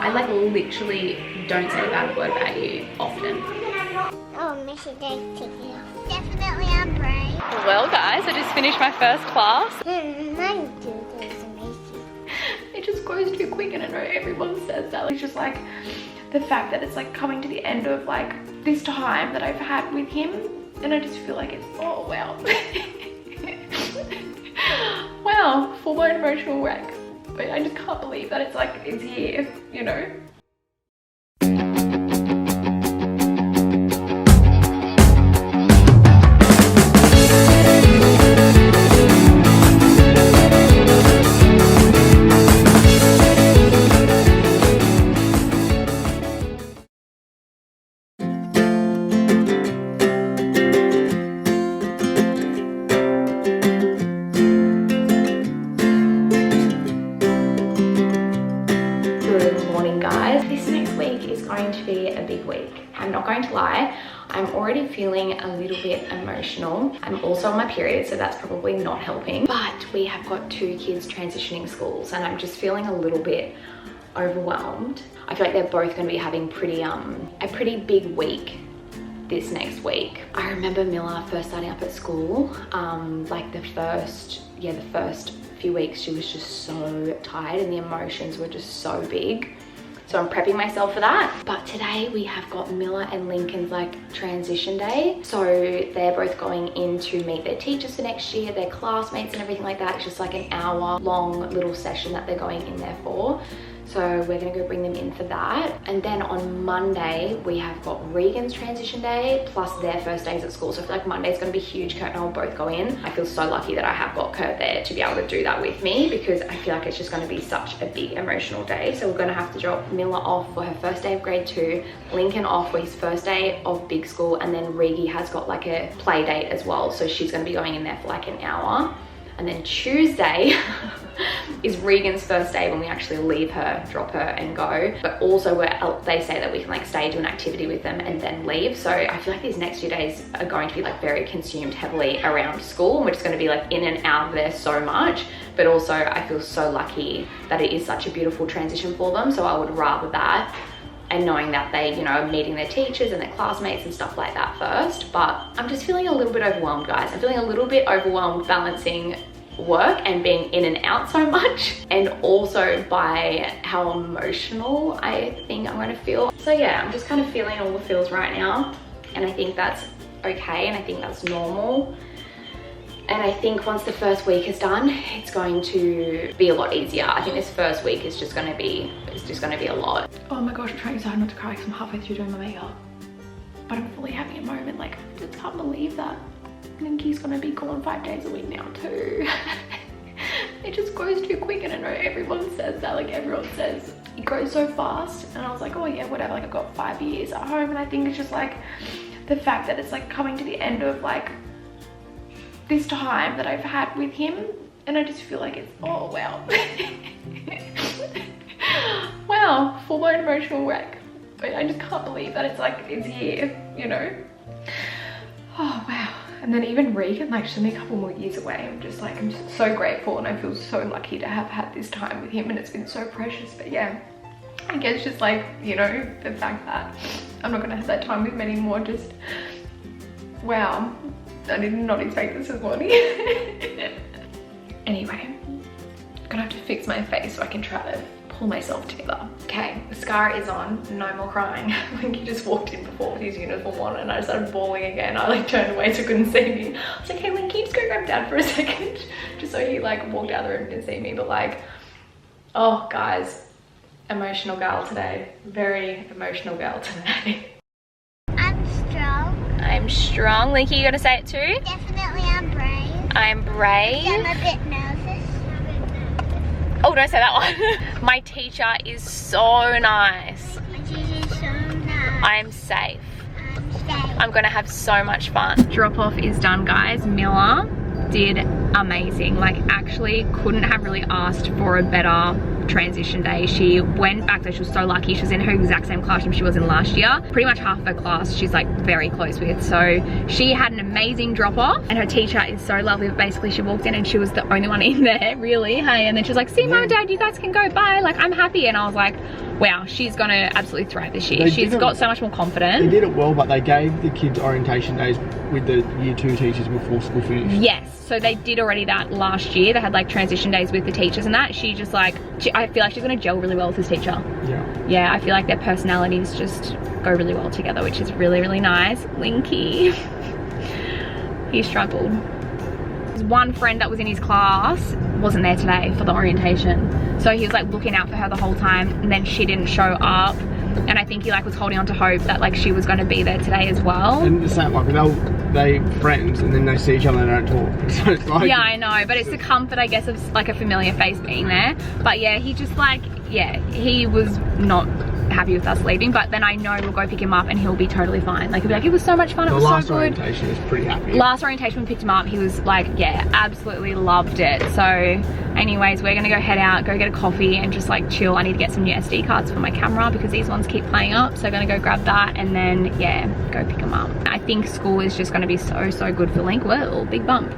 I like literally don't say a bad word about you often. Oh, Missy Day's taking off. Definitely I'm brave. Well guys, I just finished my first class. Mine too is amazing. It just goes too quick, and I know everyone says that. It's just like the fact that it's like coming to the end of like this time that I've had with him, and I just feel like it's, oh wow. Wow, full-blown emotional wreck. But I just can't believe that it's like, it's here, you know? I'm not going to lie, I'm already feeling a little bit emotional. I'm also on my period, so that's probably not helping. But we have got 2 kids transitioning schools, and I'm just feeling a little bit overwhelmed. I feel like they're both going to be having a pretty big week this next week. I remember Miller first starting up at school, like the first few weeks she was just so tired and the emotions were just so big. So I'm prepping myself for that. But today we have got Miller and Lincoln's like transition day. So they're both going in to meet their teachers for next year, their classmates and everything like that. It's just like an hour-long little session that they're going in there for. So we're gonna go bring them in for that. And then on Monday, we have got Regan's transition day, plus their first days at school. So I feel like Monday's gonna be huge. Kurt and I will both go in. I feel so lucky that I have got Kurt there to be able to do that with me, because I feel like it's just gonna be such a big emotional day. So we're gonna have to drop Miller off for her first day of grade 2, Lincoln off for his first day of big school, and then Regi has got like a play date as well. So she's gonna be going in there for like an hour. And then Tuesday is Regan's first day when we actually leave her, drop her and go. But also they say that we can like stay, do an activity with them and then leave. So I feel like these next few days are going to be like very consumed heavily around school. And we're just going to be like in and out of there so much. But also I feel so lucky that it is such a beautiful transition for them. So I would rather that, and knowing that they, you know, are meeting their teachers and their classmates and stuff like that first. But I'm just feeling a little bit overwhelmed, guys. I'm feeling a little bit overwhelmed balancing work and being in and out so much, and also by how emotional I think I'm going to feel. So yeah, I'm just kind of feeling all the feels right now, and I think that's okay, and I think that's normal. And I think once the first week is done, it's going to be a lot easier. I think this first week is just going to be, a lot. Oh my gosh, I'm trying so hard not to cry because I'm halfway through doing my makeup. But I'm fully having a moment, like, I just can't believe that Linky's going to be gone 5 days a week now too. It just goes too quick, and I know everyone says that, like everyone says it goes so fast. And I was like, oh yeah, whatever, like I've got 5 years at home, and I think it's just like the fact that it's like coming to the end of like this time that I've had with him, and I just feel like it's, oh wow. Wow, full-blown emotional wreck. But I just can't believe that it's like, it's here, you know? Oh wow. And then even Regan, like she's only a couple more years away. I'm just so grateful, and I feel so lucky to have had this time with him, and it's been so precious. But yeah, I guess just like, you know, the fact that I'm not gonna have that time with him anymore, just, wow. I did not expect this morning. Anyway, I'm gonna have to fix my face so I can try to pull myself together. Okay, mascara is on, no more crying. I think he just walked in before with his uniform on, and I started bawling again. I like turned away so he couldn't see me. I was like, hey Link, can you just go grab Dad for a second? Just so he like walked out of the room and didn't see me. But like, oh guys, emotional girl today. Very emotional girl today. I'm strong. I'm strong. Linky, you gonna say it too? Definitely I'm brave. I'm brave. I'm a bit nervous. Oh, don't say that one. My teacher is so nice. My teacher is so nice. I am safe. I'm safe. I'm gonna have so much fun. Drop off is done, guys. Miller did amazing. Like, actually couldn't have really asked for a better transition day. She went back there. She was so lucky. She was in her exact same classroom she was in last year. Pretty much half of her class she's like very close with. So she had an amazing drop off, and her teacher is so lovely. Basically she walked in and she was the only one in there, really. Hey, and then she was like, see, Mum and Dad, you guys can go, bye. Like, I'm happy. And I was like, wow, she's gonna absolutely thrive this year. She's got so much more confidence. They did it well, but they gave the kids orientation days with the year 2 teachers before school finished. Yes, so they did already that last year. They had like transition days with the teachers and that. She just like, I feel like she's gonna gel really well with this teacher. Yeah. Yeah, I feel like their personalities just go really well together, which is really, really nice. Linky, he struggled. There's one friend that was in his class wasn't there today for the orientation. So he was like looking out for her the whole time, and then she didn't show up. And I think he like was holding on to hope that like she was going to be there today as well. And the same, like they friends and then they see each other and they don't talk. So it's like, yeah, I know, but it's the comfort, I guess, of like a familiar face being there. But yeah, he just like, yeah, he was not happy with us leaving, but then I know we'll go pick him up and he'll be totally fine. Like he'll be like, it was so much fun, it was so good. The last orientation was pretty happy. Last orientation we picked him up, he was like, yeah, absolutely loved it. So anyways, we're gonna go head out, go get a coffee and just like chill. I need to get some new SD cards for my camera because these ones keep playing up. So I'm gonna go grab that and then yeah, go pick him up. I think school is just gonna be so good for Link. Well, big bump.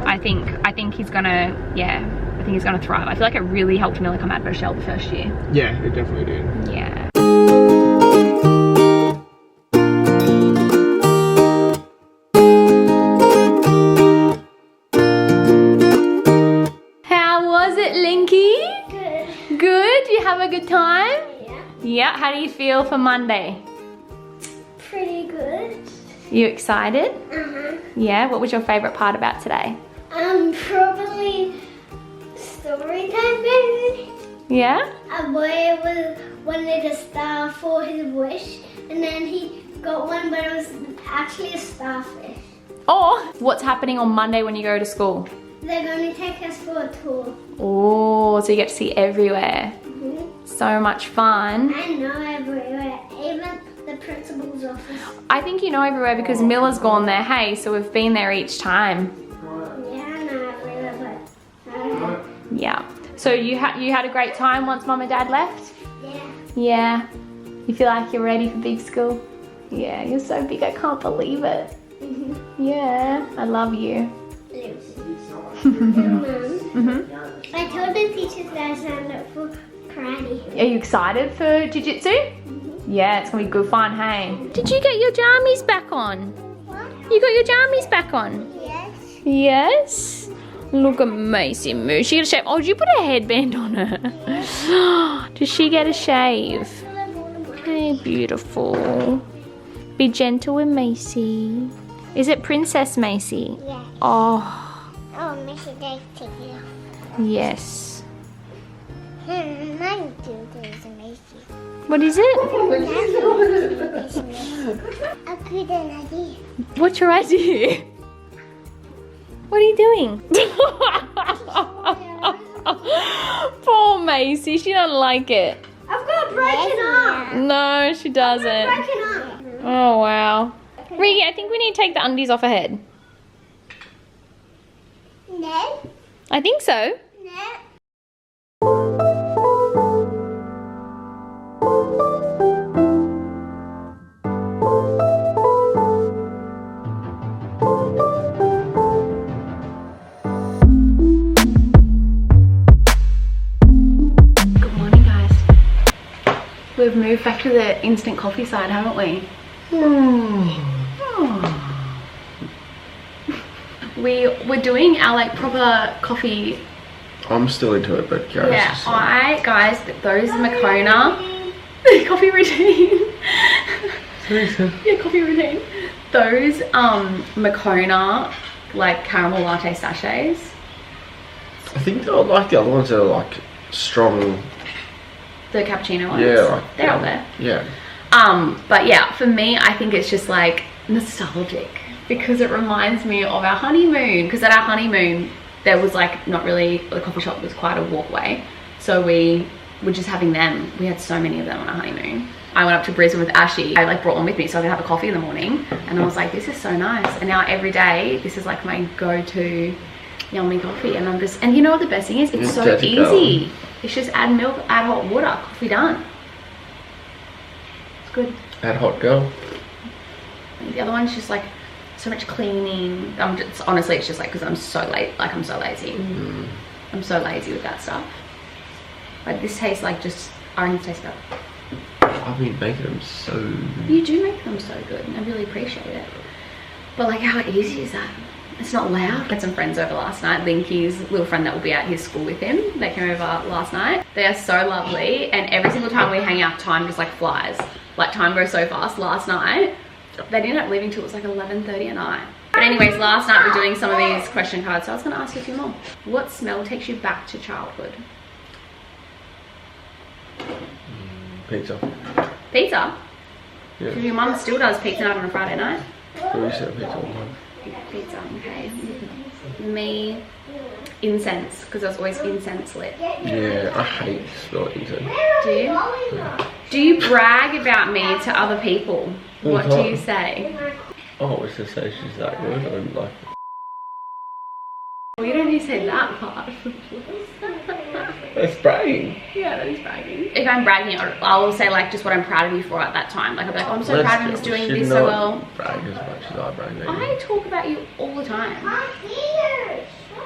I think he's gonna, yeah, I think he's gonna thrive. I feel like it really helped Mila come out of her shell the first year. Yeah, it definitely did. Yeah. How was it, Linky? Good. Good? You have a good time? Yeah. Yeah. How do you feel for Monday? Pretty good. You excited? Uh-huh. Yeah. What was your favorite part about today? Probably story time, maybe. Yeah? A boy wanted a star for his wish, and then he got one, but it was actually a starfish. Oh, what's happening on Monday when you go to school? They're going to take us for a tour. Oh, so you get to see everywhere. So much fun. I know everywhere, even the principal's office. I think you know everywhere because Milla's gone there, hey, so we've been there each time. Yeah, I know everywhere, but Yeah. So you had a great time once Mum and Dad left? yeah. Yeah. You feel like you're ready for big school? Yeah, you're so big, I can't believe it. Yeah, I love you. Mom, I told the teachers that I signed up for karate. Are you excited for jiu-jitsu? Yeah, it's gonna be good fun, hey? Did you get your jammies back on? What? You got your jammies back on? Yes. Yes? Look at Macy Moo. She got a shave. Oh, did you put a headband on her? Does she get a shave? Hey, beautiful. Be gentle with Macy. Is it Princess Macy? Yes. Oh, Oh, Missy Dave, take it off. yes. Mine do this amazing. What is it? A good idea. What's your idea? What are you doing? Poor Macy, she doesn't like it. I've got a broken arm. No, she doesn't. Broken arm. Oh, wow. Rigi, I think we need to take the undies off her head. No. I think so. No. Good morning, guys. We've moved back to the instant coffee side, haven't we? We were doing our like proper coffee. I'm still into it, but Keiara's Yeah, guys, those Makona coffee routine. Yeah, coffee routine. Those Makona like caramel latte sachets. I think they're like the other ones that are like strong. The cappuccino ones. Yeah, like, they're out there. Yeah. But yeah, for me, I think it's just like nostalgic because it reminds me of our honeymoon. Because at our honeymoon, there was like not really, the coffee shop was quite a walkway. So we were just having them. We had so many of them on our honeymoon. I went up to Brisbane with Ashy. I like brought one with me so I could have a coffee in the morning. And I was like, this is so nice. And now every day, this is like my go-to yummy coffee. And I'm just, and you know what the best thing is? It's so easy. It's just add milk, add hot water, coffee done. It's good. Add hot girl. The other one's just like so much cleaning. Honestly, it's just like because I'm so late. Like I'm so lazy. I'm so lazy with that stuff. Like this tastes like just orange taste better. I've been making them so. You do make them so good, and I really appreciate it. But like, how easy is that? It's not loud. I had some friends over last night. Linky's little friend that will be at his school with him. They came over last night. They are so lovely, and every single time we hang out, time just like flies. Like time goes so fast. Last night, they didn't end up leaving till it was like 11:30 at night. But anyways, last night we're doing some of these question cards, so I was gonna ask you a few more. What smell takes you back to childhood? Pizza. Pizza? Yeah. Because your mum still does pizza night on a Friday night. We used to have pizza all the time. Pizza, okay. Me, incense, because there's always incense lit. Yeah, I hate smelling incense. Do you? Do you brag about me to other people? What do you say? Oh, I was just say she's that good. I'm like. Well, you don't need to say that part. That's bragging. Yeah, that is bragging. If I'm bragging, I will say like just what I'm proud of you for at that time. Like I'll be like, oh, I'm so proud of you for doing this so well. Brag as much as I brag. I talk about you all the time.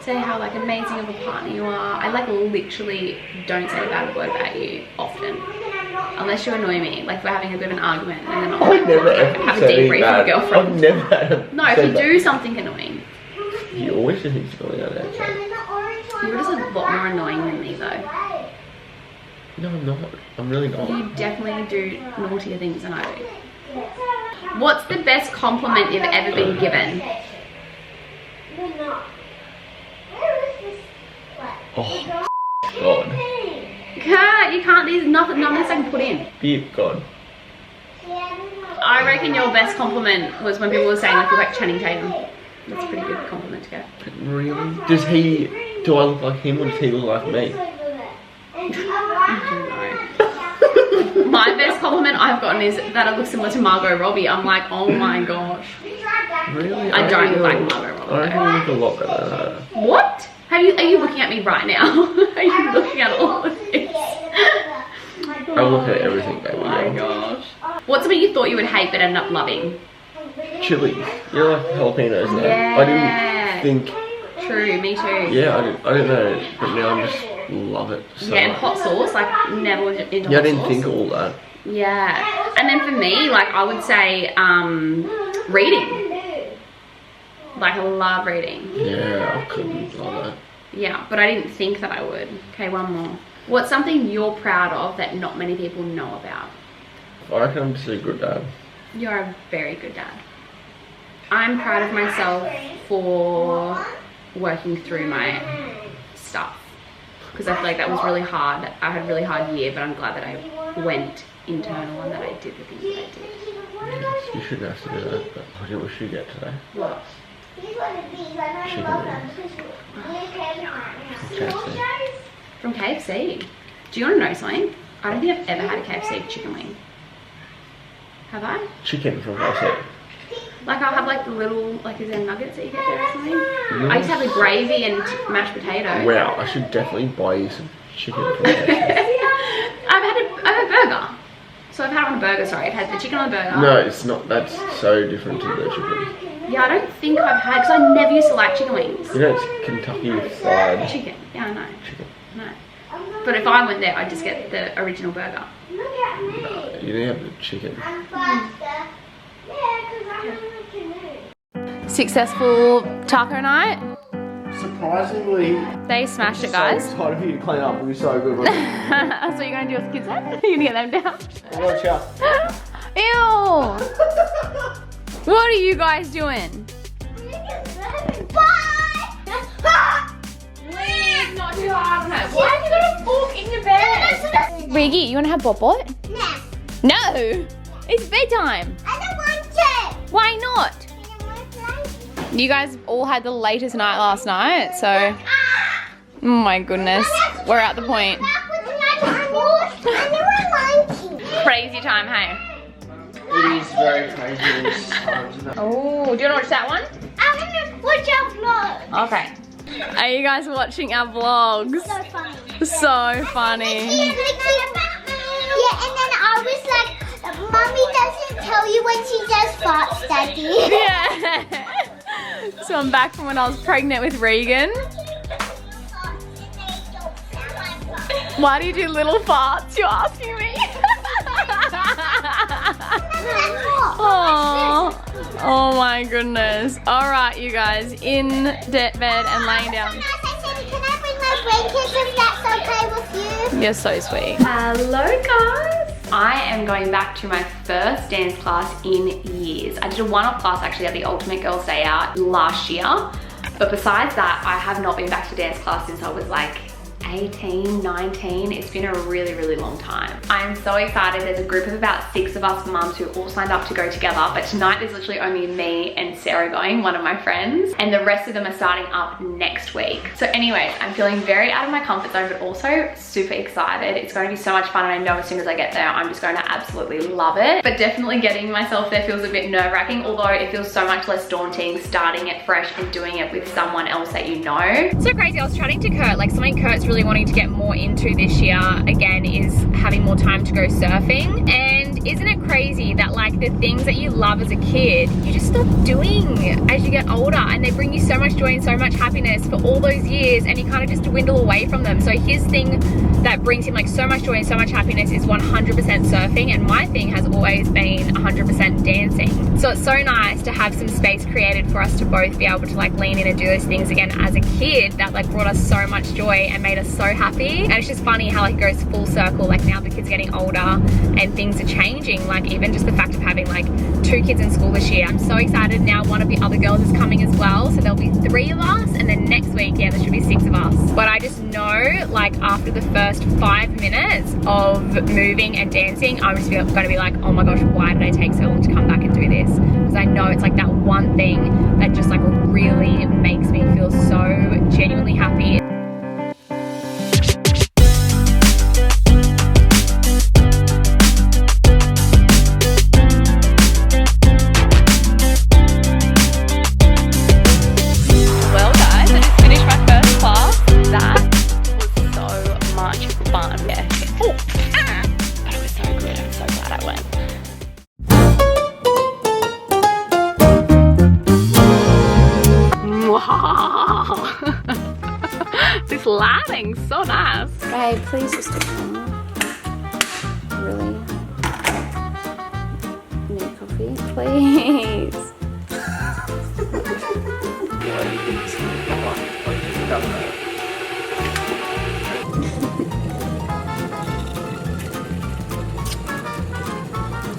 Say how like amazing of a partner you are. I like literally don't say a bad word about you often. Unless you annoy me, like we're having a bit of an argument and then I'll never ever have a debrief with a girlfriend. I've never. No, if you do something annoying. You always do things going on outside. You're just a lot more annoying than me though. No, I'm not. I'm really not. You definitely do naughtier things than I do. What's the best compliment you've ever been given? Oh, God. You can't, there's nothing, none of this I can put in. Deep God. I reckon your best compliment was when people were saying like you're like Channing Tatum. That's a pretty good compliment to get. Really? Do I look like him or does he look like me? I don't know. My best compliment I've gotten is that I look similar to Margot Robbie. I'm like, oh my gosh. Really? I don't look like Margot Robbie. I reckon you look a lot better than that. What? Are you looking at me right now? Are you looking at all of this? I look at everything, baby. Oh my gosh. What's something you thought you would hate but ended up loving? Chili. You know, like jalapenos now. Yeah. I didn't think. True, me too. Yeah, I didn't know, but now I just love it so yeah, and much. hot sauce, like never was into hot sauce. Yeah, I didn't think of all that. Yeah, and then for me, like I would say reading. Like I love reading. Yeah, I couldn't love that. Yeah, but I didn't think that I would. Okay, one more. What's something you're proud of that not many people know about? I reckon I'm just a good dad. You're a very good dad. I'm proud of myself for working through my stuff. Because I feel like that was really hard. I had a really hard year, but I'm glad that I went internal and that I did the things that I did. Yes, you shouldn't have to do that, but I didn't wish you get today. What? Chicken wings. From KFC. Do you want to know something? I don't think I've ever had a KFC chicken wing. Have I? Chicken from KFC. Like I'll have like the little, like is there nuggets that you get there or something? I used to have the gravy and mashed potato. Wow, I should definitely buy you some chicken from KFC. I've had a burger. So I've had it on a burger, sorry. I've had the chicken on a burger. No, it's not. That's so different to the chicken. Yeah, I don't think I've had, because I never used to like chicken wings. You know, it's Kentucky Fried Chicken, yeah, I know. Chicken. No. But if I went there, I'd just get the original burger. No, you didn't have the chicken. Successful taco night. Surprisingly, They smashed it, guys. So excited for you to clean up. It'll be so good. So you're gonna do with the kids then? You're gonna get them down? Watch out. Ew! What are you guys doing? Please, not too hard on her. Why have you got a fork in your bed? Rigi, you wanna have bobot? No! It's bedtime. I don't want to. Why not? You guys all had the latest night last night, so... Oh my goodness. We're at the point. Crazy time, hey? It is very crazy this time, isn't it? Oh, do you want to watch that one? I want to watch our vlog. Okay. Are you guys watching our vlogs? So funny. So funny. Yeah, and then I was like, Mommy doesn't tell you when she does farts, Daddy. Yeah. So I'm back from when I was pregnant with Regan. Why do you do little farts? You're asking me. Oh my goodness. All right, you guys, in bed and laying down. Can I bring my blankets if that's okay with you? You're so sweet. Hello guys. I am going back to my first dance class in years. I did a one-off class actually at the Ultimate Girls Day Out last year. But besides that, I have not been back to dance class since I was like 18, 19. It's been a really, really long time. I'm so excited. There's a group of about 6 of us mums who all signed up to go together, but tonight there's literally only me and Sarah going, one of my friends, and the rest of them are starting up next week. So anyways, I'm feeling very out of my comfort zone, but also super excited. It's going to be so much fun, and I know as soon as I get there, I'm just going to absolutely love it. But definitely getting myself there feels a bit nerve-wracking, although it feels so much less daunting starting it fresh and doing it with someone else that you know. So crazy. I was chatting to Kurt, like something Kurt's really wanting to get more into this year again is having more time to go surfing. And isn't it crazy that like the things that you love as a kid you just stop doing as you get older, and they bring you so much joy and so much happiness for all those years, and you kind of just dwindle away from them. So his thing that brings him like so much joy and so much happiness is 100% surfing, and my thing has always been 100% dancing. So it's so nice to have some space created for us to both be able to like lean in and do those things again as a kid that like brought us so much joy and made us so happy. And it's just funny how like it goes full circle. Like now the kids getting older and things are changing. Like even just the fact of having like 2 kids in school this year. I'm so excited now. One of the other girls is coming as well. So there'll be 3 of us, and then next week, yeah, there should be 6 of us. But I just know like after the first 5 minutes of moving and dancing, I'm just going to be like, oh my gosh, why did I take so long to come back and do this? Because I know it's like that one thing that just like really makes me feel so genuinely happy. This lighting's so nice. Babe, please just take one more. Really? Need coffee? Please.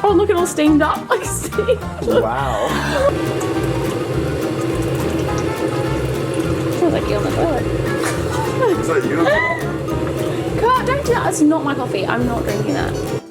Oh, look, it all steamed up. Like steam. Wow. Sounds like you on the toilet. Is that you? Kurt, don't do that. It's not my coffee. I'm not drinking that.